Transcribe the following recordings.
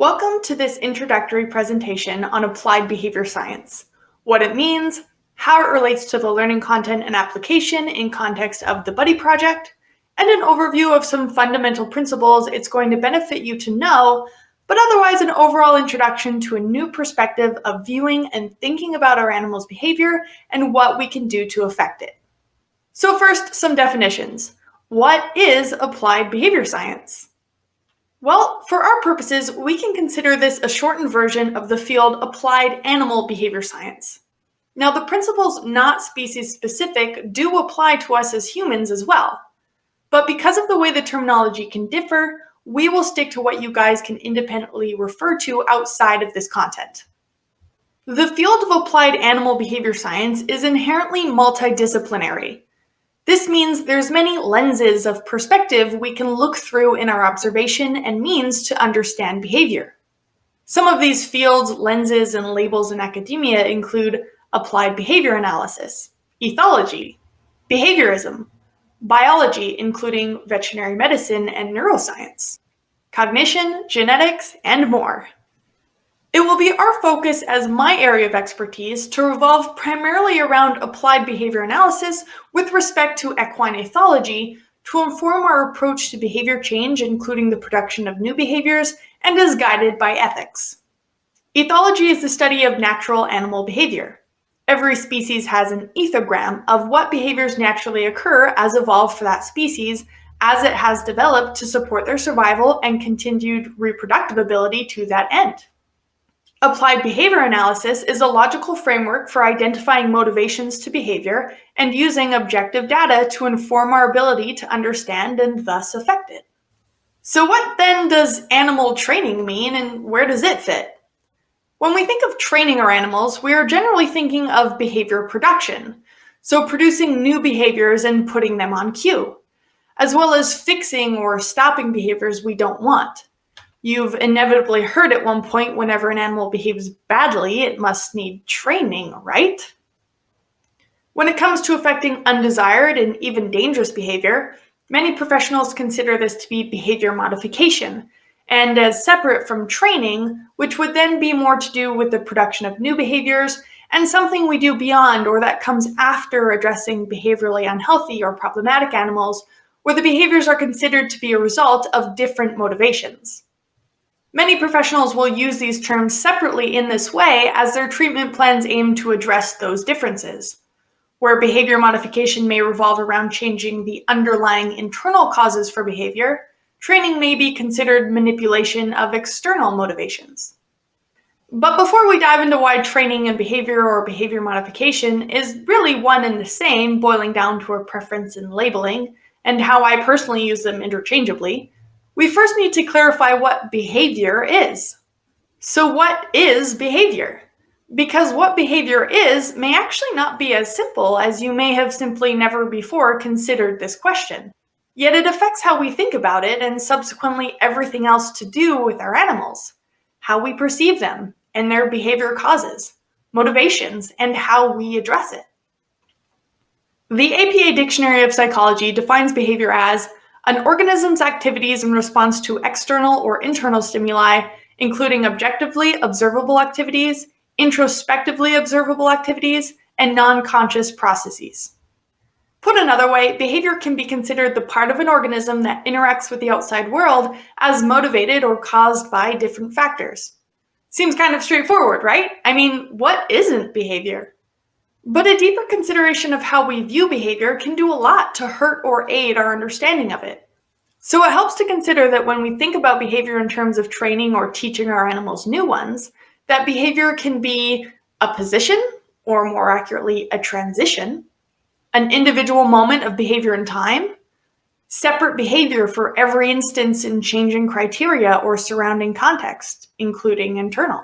Welcome to this introductory presentation on applied behavior science, what it means, how it relates to the learning content and application in context of the Buddy Project, and an overview of some fundamental principles it's going to benefit you to know, but otherwise an overall introduction to a new perspective of viewing and thinking about our animals' behavior and what we can do to affect it. So first, some definitions. What is applied behavior science? Well, for our purposes, we can consider this a shortened version of the field applied animal behavior science. Now, the principles not species-specific do apply to us as humans as well. But because of the way the terminology can differ, we will stick to what you guys can independently refer to outside of this content. The field of applied animal behavior science is inherently multidisciplinary. This means there's many lenses of perspective we can look through in our observation and means to understand behavior. Some of these fields, lenses, and labels in academia include applied behavior analysis, ethology, behaviorism, biology, including veterinary medicine and neuroscience, cognition, genetics, and more. It will be our focus as my area of expertise to revolve primarily around applied behavior analysis with respect to equine ethology to inform our approach to behavior change, including the production of new behaviors, and is guided by ethics. Ethology is the study of natural animal behavior. Every species has an ethogram of what behaviors naturally occur as evolved for that species as it has developed to support their survival and continued reproductive ability to that end. Applied behavior analysis is a logical framework for identifying motivations to behavior and using objective data to inform our ability to understand and thus affect it. So what then does animal training mean and where does it fit? When we think of training our animals, we are generally thinking of behavior production, so producing new behaviors and putting them on cue, as well as fixing or stopping behaviors we don't want. You've inevitably heard at one point whenever an animal behaves badly, it must need training, right? When it comes to affecting undesired and even dangerous behavior, many professionals consider this to be behavior modification, and as separate from training, which would then be more to do with the production of new behaviors and something we do beyond or that comes after addressing behaviorally unhealthy or problematic animals, where the behaviors are considered to be a result of different motivations. Many professionals will use these terms separately in this way as their treatment plans aim to address those differences. Where behavior modification may revolve around changing the underlying internal causes for behavior, training may be considered manipulation of external motivations. But before we dive into why training and behavior or behavior modification is really one and the same, boiling down to a preference in labeling, and how I personally use them interchangeably, we first need to clarify what behavior is. So what is behavior? Because what behavior is may actually not be as simple as you may have simply never before considered this question. Yet it affects how we think about it and subsequently everything else to do with our animals, how we perceive them and their behavior causes, motivations, and how we address it. The APA Dictionary of Psychology defines behavior as an organism's activities in response to external or internal stimuli, including objectively observable activities, introspectively observable activities, and non-conscious processes. Put another way, behavior can be considered the part of an organism that interacts with the outside world as motivated or caused by different factors. Seems kind of straightforward, right? I mean, what isn't behavior? But a deeper consideration of how we view behavior can do a lot to hurt or aid our understanding of it. So it helps to consider that when we think about behavior in terms of training or teaching our animals new ones, that behavior can be a position, or more accurately, a transition, an individual moment of behavior in time, separate behavior for every instance in changing criteria or surrounding context, including internal.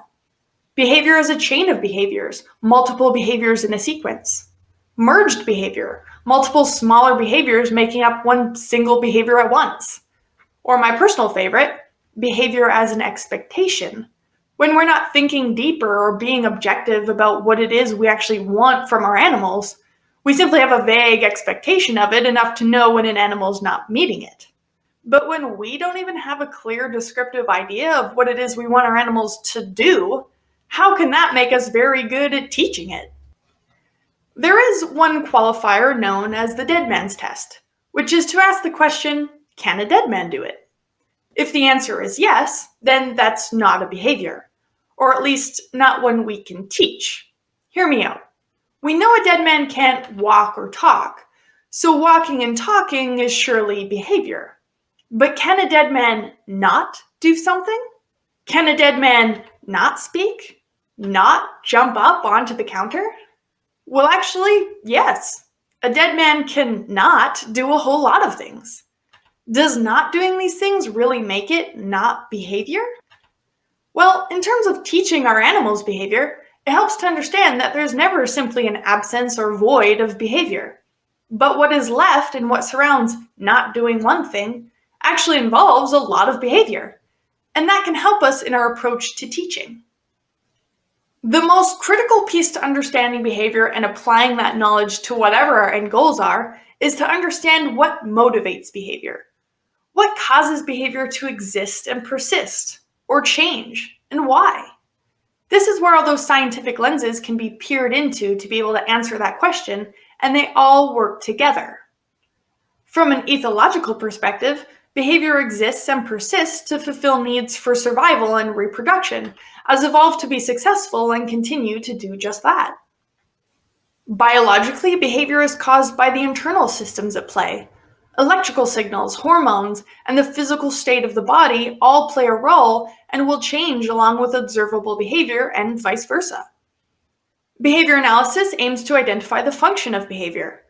Behavior is a chain of behaviors, multiple behaviors in a sequence. Merged behavior, multiple smaller behaviors making up one single behavior at once. Or my personal favorite, behavior as an expectation, when we're not thinking deeper or being objective about what it is we actually want from our animals. We simply have a vague expectation of it enough to know when an animal's not meeting it. But when we don't even have a clear descriptive idea of what it is we want our animals to do, how can that make us very good at teaching it? There is one qualifier known as the dead man's test, which is to ask the question, can a dead man do it? If the answer is yes, then that's not a behavior, or at least not one we can teach. Hear me out. We know a dead man can't walk or talk, so walking and talking is surely behavior. But can a dead man not do something? Can a dead man not speak? Not jump up onto the counter? Well, actually, yes. A dead man can not do a whole lot of things. Does not doing these things really make it not behavior? Well, in terms of teaching our animals behavior, it helps to understand that there's never simply an absence or void of behavior. But what is left and what surrounds not doing one thing actually involves a lot of behavior. And that can help us in our approach to teaching. The most critical piece to understanding behavior and applying that knowledge to whatever our end goals are is to understand what motivates behavior. What causes behavior to exist and persist, or change, and why? This is where all those scientific lenses can be peered into to be able to answer that question, and they all work together. From an ethological perspective, behavior exists and persists to fulfill needs for survival and reproduction, as evolved to be successful and continue to do just that. Biologically, behavior is caused by the internal systems at play. Electrical signals, hormones, and the physical state of the body all play a role and will change along with observable behavior and vice versa. Behavior analysis aims to identify the function of behavior.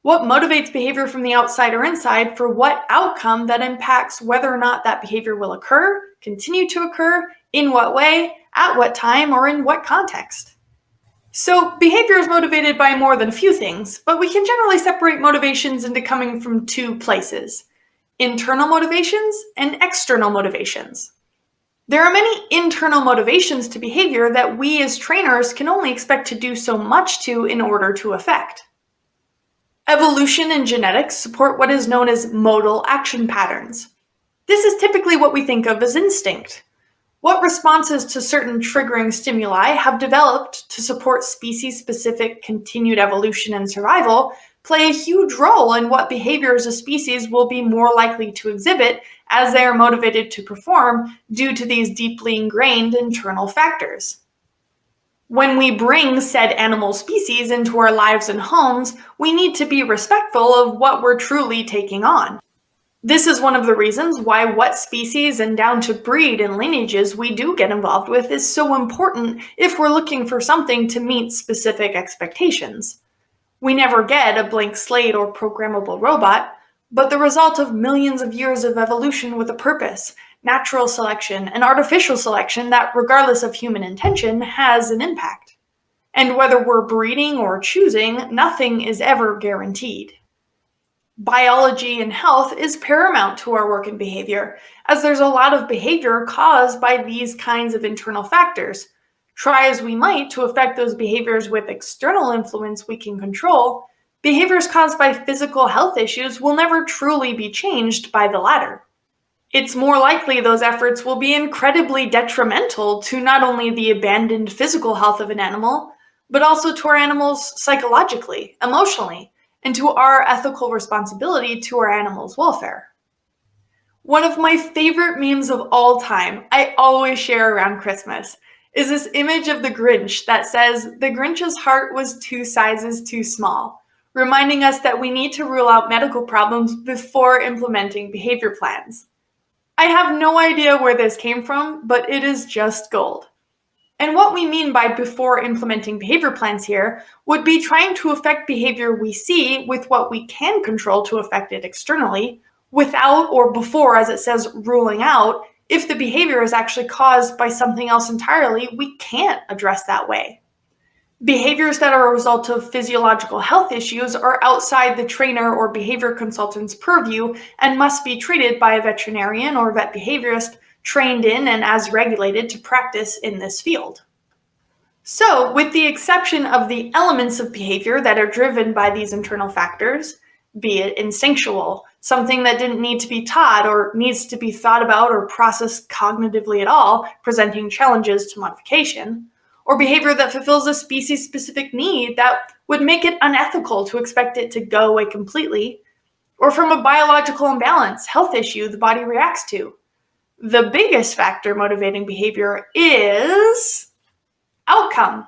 What motivates behavior from the outside or inside for what outcome that impacts whether or not that behavior will occur, continue to occur, in what way, at what time, or in what context. So behavior is motivated by more than a few things, but we can generally separate motivations into coming from two places: internal motivations and external motivations. There are many internal motivations to behavior that we as trainers can only expect to do so much to in order to affect. Evolution and genetics support what is known as modal action patterns. This is typically what we think of as instinct. What responses to certain triggering stimuli have developed to support species-specific continued evolution and survival play a huge role in what behaviors a species will be more likely to exhibit as they are motivated to perform due to these deeply ingrained internal factors. When we bring said animal species into our lives and homes, we need to be respectful of what we're truly taking on. This is one of the reasons why what species and down to breed and lineages we do get involved with is so important if we're looking for something to meet specific expectations. We never get a blank slate or programmable robot, but the result of millions of years of evolution with a purpose, natural selection, and artificial selection that, regardless of human intention, has an impact. And whether we're breeding or choosing, nothing is ever guaranteed. Biology and health is paramount to our work and behavior, as there's a lot of behavior caused by these kinds of internal factors. Try as we might to affect those behaviors with external influence we can control, behaviors caused by physical health issues will never truly be changed by the latter. It's more likely those efforts will be incredibly detrimental to not only the abandoned physical health of an animal, but also to our animals psychologically, emotionally, and to our ethical responsibility to our animals' welfare. One of my favorite memes of all time, I always share around Christmas, is this image of the Grinch that says, "The Grinch's heart was 2 sizes too small," reminding us that we need to rule out medical problems before implementing behavior plans. I have no idea where this came from, but it is just gold. And what we mean by before implementing behavior plans here would be trying to affect behavior we see with what we can control to affect it externally, without or before, as it says, ruling out if the behavior is actually caused by something else entirely we can't address that way. Behaviors that are a result of physiological health issues are outside the trainer or behavior consultant's purview and must be treated by a veterinarian or vet behaviorist trained in and as regulated to practice in this field. So, with the exception of the elements of behavior that are driven by these internal factors, be it instinctual, something that didn't need to be taught or needs to be thought about or processed cognitively at all, presenting challenges to modification, or behavior that fulfills a species-specific need that would make it unethical to expect it to go away completely, or from a biological imbalance, health issue the body reacts to. The biggest factor motivating behavior is outcome.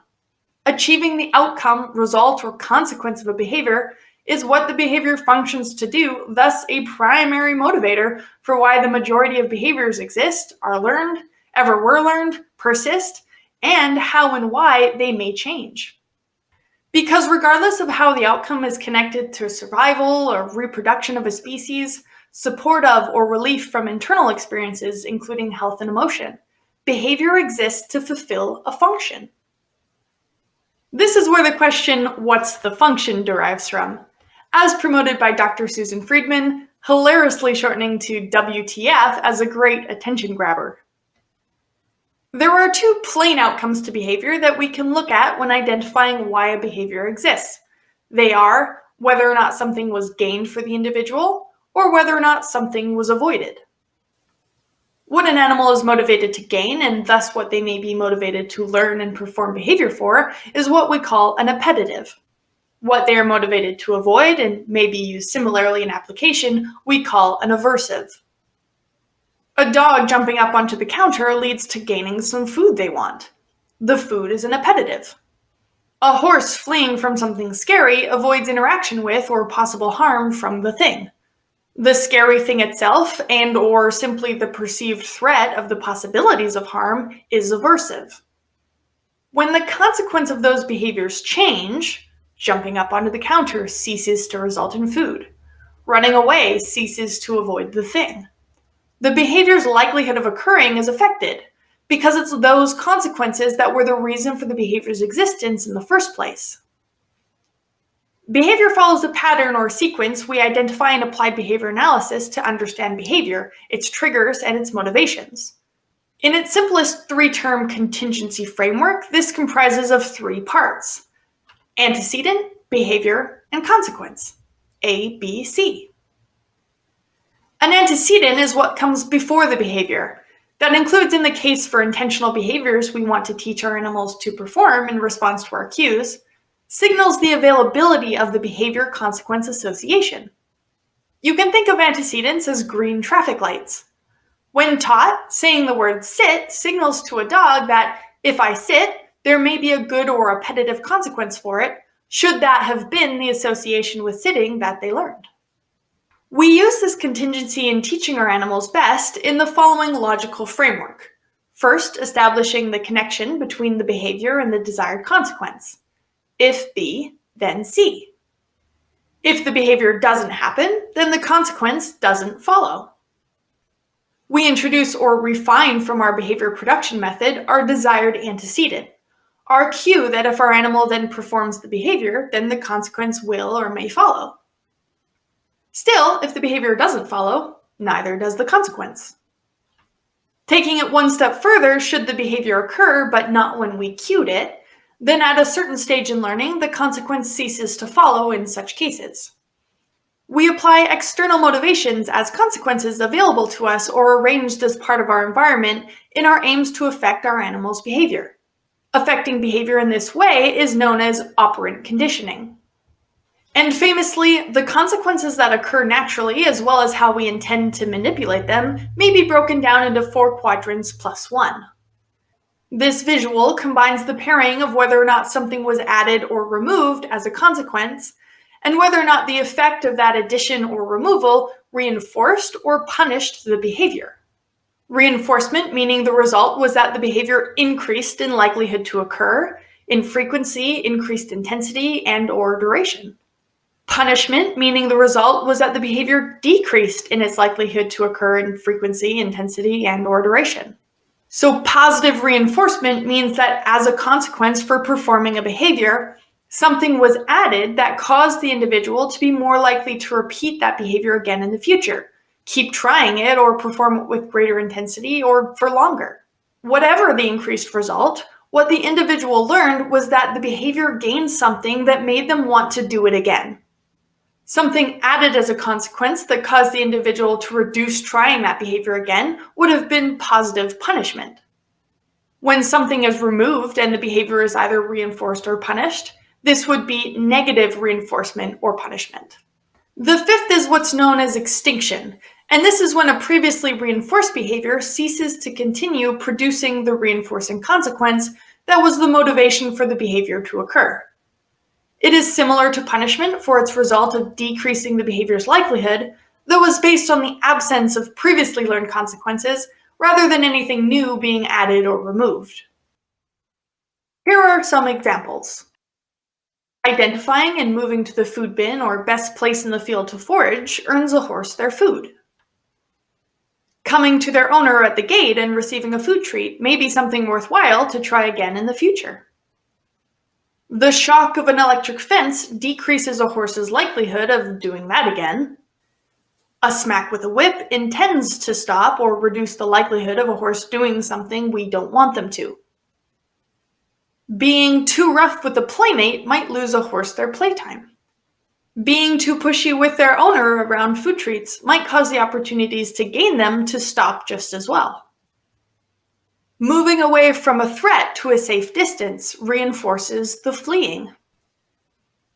Achieving the outcome, result, or consequence of a behavior is what the behavior functions to do, thus a primary motivator for why the majority of behaviors exist, are learned, ever were learned, persist, and how and why they may change. Because regardless of how the outcome is connected to survival or reproduction of a species, support of or relief from internal experiences, including health and emotion, behavior exists to fulfill a function. This is where the question, what's the function, derives from, as promoted by Dr. Susan Friedman, hilariously shortening to WTF as a great attention grabber. There are two plain outcomes to behavior that we can look at when identifying why a behavior exists. They are whether or not something was gained for the individual, or whether or not something was avoided. What an animal is motivated to gain, and thus what they may be motivated to learn and perform behavior for, is what we call an appetitive. What they are motivated to avoid, and may be used similarly in application, we call an aversive. A dog jumping up onto the counter leads to gaining some food they want. The food is an appetitive. A horse fleeing from something scary avoids interaction with or possible harm from the thing. The scary thing itself and/or simply the perceived threat of the possibilities of harm is aversive. When the consequence of those behaviors change, jumping up onto the counter ceases to result in food. Running away ceases to avoid the thing. The behavior's likelihood of occurring is affected because it's those consequences that were the reason for the behavior's existence in the first place. Behavior follows a pattern or sequence we identify in applied behavior analysis to understand behavior, its triggers, and its motivations. In its simplest three-term contingency framework, this comprises of three parts: antecedent, behavior, and consequence. A, B, C. An antecedent is what comes before the behavior. That includes, in the case for intentional behaviors we want to teach our animals to perform in response to our cues, signals the availability of the behavior-consequence association. You can think of antecedents as green traffic lights. When taught, saying the word sit signals to a dog that if I sit, there may be a good or appetitive consequence for it, should that have been the association with sitting that they learned. We use this contingency in teaching our animals best in the following logical framework. First, establishing the connection between the behavior and the desired consequence. If B, then C. If the behavior doesn't happen, then the consequence doesn't follow. We introduce or refine from our behavior production method our desired antecedent, our cue that if our animal then performs the behavior, then the consequence will or may follow. Still, if the behavior doesn't follow, neither does the consequence. Taking it one step further, should the behavior occur but not when we cued it, then at a certain stage in learning, the consequence ceases to follow in such cases. We apply external motivations as consequences available to us or arranged as part of our environment in our aims to affect our animal's behavior. Affecting behavior in this way is known as operant conditioning. And famously, the consequences that occur naturally, as well as how we intend to manipulate them, may be broken down into 4 quadrants plus 1. This visual combines the pairing of whether or not something was added or removed as a consequence, and whether or not the effect of that addition or removal reinforced or punished the behavior. Reinforcement meaning the result was that the behavior increased in likelihood to occur, in frequency, increased intensity, and/or duration. Punishment meaning the result was that the behavior decreased in its likelihood to occur in frequency, intensity, and/or duration. So positive reinforcement means that as a consequence for performing a behavior, something was added that caused the individual to be more likely to repeat that behavior again in the future, keep trying it or perform it with greater intensity or for longer. Whatever the increased result, what the individual learned was that the behavior gained something that made them want to do it again. Something added as a consequence that caused the individual to reduce trying that behavior again would have been positive punishment. When something is removed and the behavior is either reinforced or punished, this would be negative reinforcement or punishment. The fifth is what's known as extinction, and this is when a previously reinforced behavior ceases to continue producing the reinforcing consequence that was the motivation for the behavior to occur. It is similar to punishment for its result of decreasing the behavior's likelihood, though is based on the absence of previously learned consequences rather than anything new being added or removed. Here are some examples. Identifying and moving to the food bin or best place in the field to forage earns a horse their food. Coming to their owner at the gate and receiving a food treat may be something worthwhile to try again in the future. The shock of an electric fence decreases a horse's likelihood of doing that again. A smack with a whip intends to stop or reduce the likelihood of a horse doing something we don't want them to. Being too rough with a playmate might lose a horse their playtime. Being too pushy with their owner around food treats might cause the opportunities to gain them to stop just as well. Moving away from a threat to a safe distance reinforces the fleeing.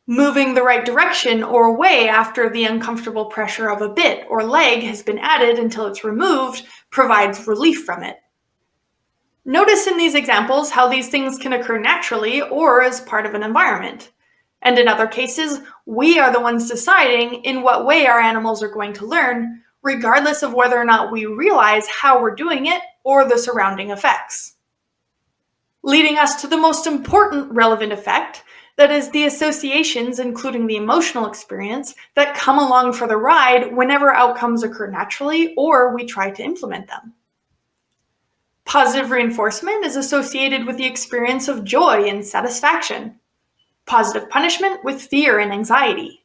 Moving the right direction or way after the uncomfortable pressure of a bit or leg has been added until it's removed provides relief from it. Notice in these examples how these things can occur naturally or as part of an environment. And in other cases, we are the ones deciding in what way our animals are going to learn, regardless of whether or not we realize how we're doing it or the surrounding effects. Leading us to the most important relevant effect, that is the associations, including the emotional experience, that come along for the ride whenever outcomes occur naturally or we try to implement them. Positive reinforcement is associated with the experience of joy and satisfaction. Positive punishment with fear and anxiety.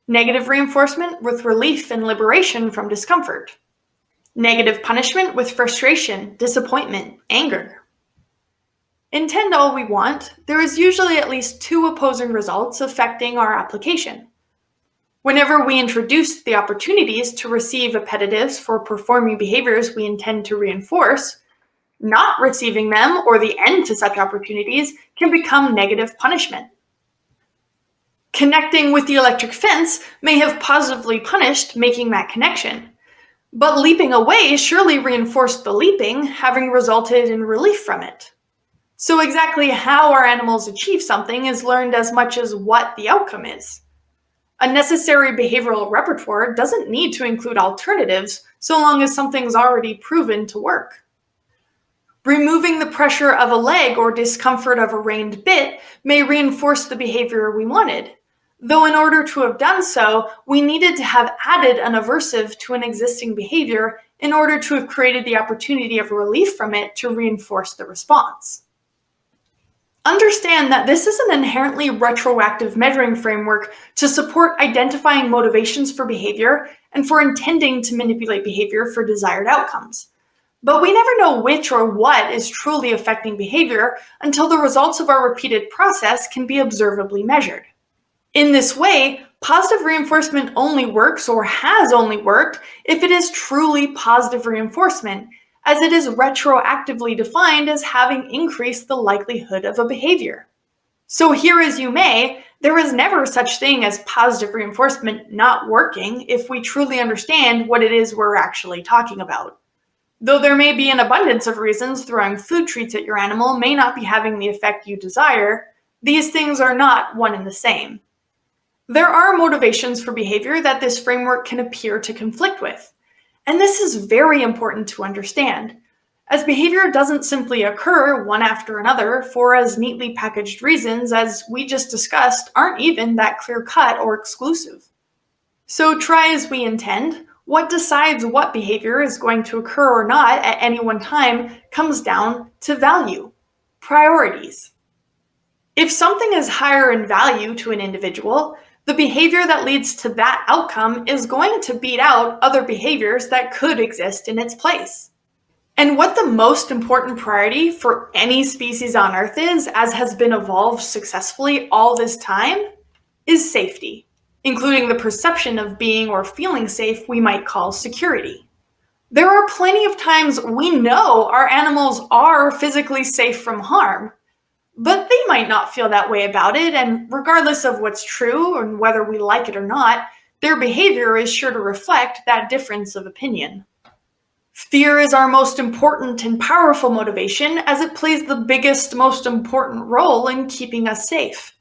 Negative reinforcement with relief and liberation from discomfort. Negative punishment with frustration, disappointment, anger. Intend all we want, there is usually at least two opposing results affecting our application. Whenever we introduce the opportunities to receive appetitives for performing behaviors we intend to reinforce, not receiving them or the end to such opportunities can become negative punishment. Connecting with the electric fence may have positively punished making that connection, but leaping away surely reinforced the leaping, having resulted in relief from it. So exactly how our animals achieve something is learned as much as what the outcome is. A necessary behavioral repertoire doesn't need to include alternatives so long as something's already proven to work. Removing the pressure of a leg or discomfort of a reined bit may reinforce the behavior we wanted, though in order to have done so, we needed to have added an aversive to an existing behavior in order to have created the opportunity of relief from it to reinforce the response. Understand that this is an inherently retroactive measuring framework to support identifying motivations for behavior and for intending to manipulate behavior for desired outcomes. But we never know which or what is truly affecting behavior until the results of our repeated process can be observably measured. In this way, positive reinforcement only works or has only worked if it is truly positive reinforcement, as it is retroactively defined as having increased the likelihood of a behavior. So hear as you may, there is never such thing as positive reinforcement not working if we truly understand what it is we're actually talking about. Though there may be an abundance of reasons throwing food treats at your animal may not be having the effect you desire, these things are not one and the same. There are motivations for behavior that this framework can appear to conflict with, and this is very important to understand, as behavior doesn't simply occur one after another for as neatly packaged reasons as we just discussed aren't even that clear-cut or exclusive. So try as we intend, what decides what behavior is going to occur or not at any one time comes down to value, priorities. If something is higher in value to an individual, the behavior that leads to that outcome is going to beat out other behaviors that could exist in its place. And what the most important priority for any species on Earth is, as has been evolved successfully all this time, is safety. including the perception of being or feeling safe we might call security. There are plenty of times we know our animals are physically safe from harm, but they might not feel that way about it, and regardless of what's true and whether we like it or not, their behavior is sure to reflect that difference of opinion. Fear is our most important and powerful motivation, as it plays the biggest, most important role in keeping us safe.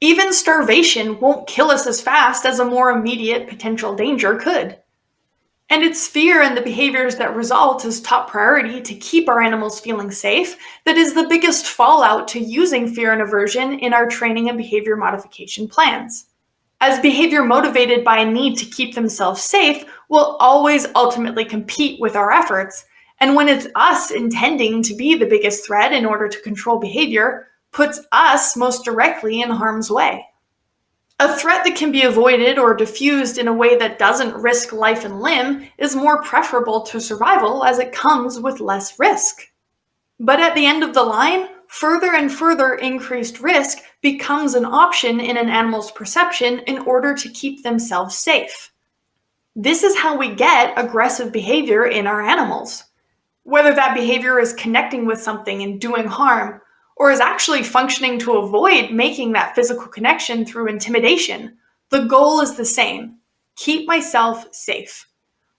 Even starvation won't kill us as fast as a more immediate potential danger could. And it's fear and the behaviors that result as top priority to keep our animals feeling safe that is the biggest fallout to using fear and aversion in our training and behavior modification plans. As behavior motivated by a need to keep themselves safe will always ultimately compete with our efforts, and when it's us intending to be the biggest threat in order to control behavior, puts us most directly in harm's way. A threat that can be avoided or diffused in a way that doesn't risk life and limb is more preferable to survival as it comes with less risk. But at the end of the line, further and further increased risk becomes an option in an animal's perception in order to keep themselves safe. This is how we get aggressive behavior in our animals. Whether that behavior is connecting with something and doing harm, or is actually functioning to avoid making that physical connection through intimidation, the goal is the same: keep myself safe,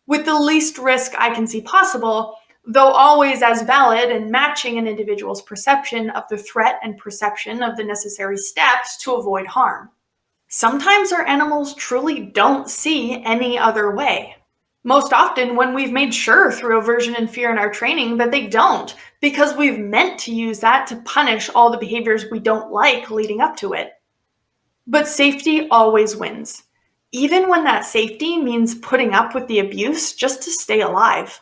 with the least risk I can see possible, though always as valid and matching an individual's perception of the threat and perception of the necessary steps to avoid harm. Sometimes our animals truly don't see any other way. Most often when we've made sure through aversion and fear in our training that they don't, because we've meant to use that to punish all the behaviors we don't like leading up to it. But safety always wins, even when that safety means putting up with the abuse just to stay alive.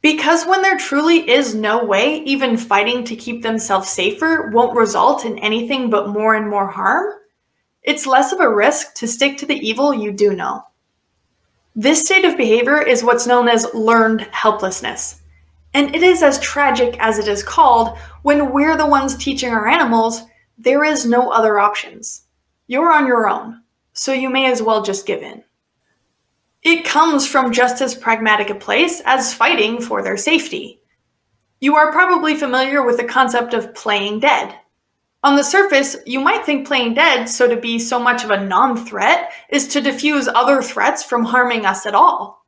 Because when there truly is no way even fighting to keep themselves safer won't result in anything but more and more harm, it's less of a risk to stick to the evil you do know. This state of behavior is what's known as learned helplessness. And it is as tragic as it is called when we're the ones teaching our animals there is no other options. You're on your own, so you may as well just give in. It comes from just as pragmatic a place as fighting for their safety. You are probably familiar with the concept of playing dead. On the surface, you might think playing dead, so to be so much of a non-threat, is to diffuse other threats from harming us at all.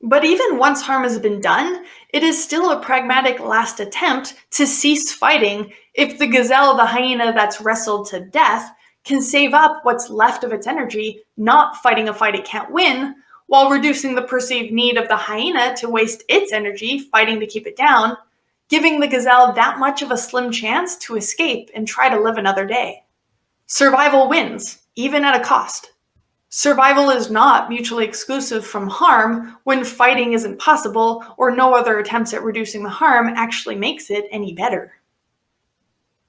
But even once harm has been done, it is still a pragmatic last attempt to cease fighting if the gazelle, the hyena that's wrestled to death, can save up what's left of its energy, not fighting a fight it can't win, while reducing the perceived need of the hyena to waste its energy fighting to keep it down, giving the gazelle that much of a slim chance to escape and try to live another day. Survival wins, even at a cost. Survival is not mutually exclusive from harm when fighting isn't possible or no other attempts at reducing the harm actually makes it any better.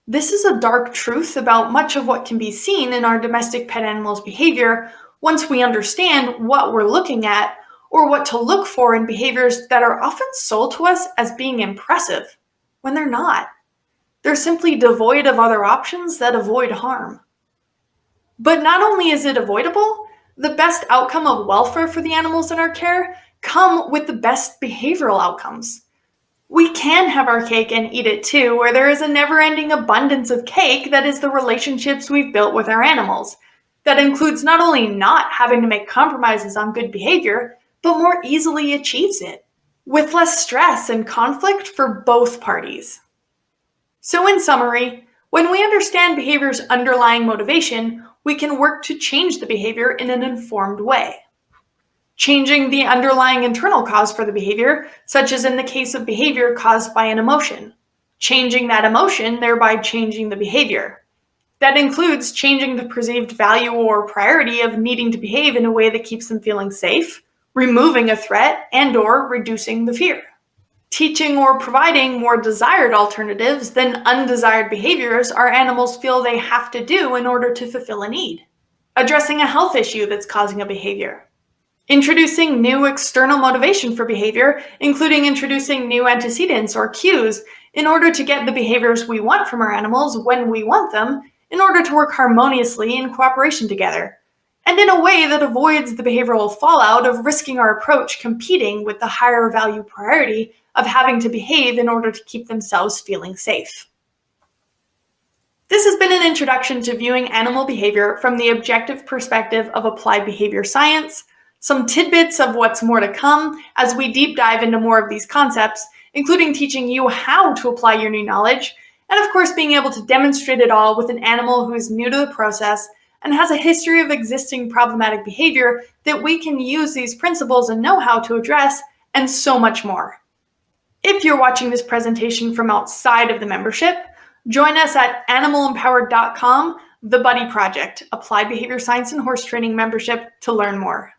This is a dark truth about much of what can be seen in our domestic pet animals' behavior once we understand what we're looking at or what to look for in behaviors that are often sold to us as being impressive, when they're not. They're simply devoid of other options that avoid harm. But not only is it avoidable, the best outcome of welfare for the animals in our care come with the best behavioral outcomes. We can have our cake and eat it too, where there is a never-ending abundance of cake that is the relationships we've built with our animals. That includes not only not having to make compromises on good behavior, but more easily achieves it, with less stress and conflict for both parties. So in summary, when we understand behavior's underlying motivation, we can work to change the behavior in an informed way. Changing the underlying internal cause for the behavior, such as in the case of behavior caused by an emotion. Changing that emotion, thereby changing the behavior. That includes changing the perceived value or priority of needing to behave in a way that keeps them feeling safe, removing a threat, and/or reducing the fear. Teaching or providing more desired alternatives than undesired behaviors our animals feel they have to do in order to fulfill a need. Addressing a health issue that's causing a behavior. Introducing new external motivation for behavior, including introducing new antecedents or cues in order to get the behaviors we want from our animals when we want them, in order to work harmoniously in cooperation together. and in a way that avoids the behavioral fallout of risking our approach competing with the higher value priority of having to behave in order to keep themselves feeling safe. This has been an introduction to viewing animal behavior from the objective perspective of applied behavior science, some tidbits of what's more to come as we deep dive into more of these concepts, including teaching you how to apply your new knowledge, and of course being able to demonstrate it all with an animal who is new to the process and has a history of existing problematic behavior that we can use these principles and know-how to address, and so much more. If you're watching this presentation from outside of the membership, join us at animalempowered.com, the Buddy Project, Applied Behavior Science and Horse Training membership, to learn more.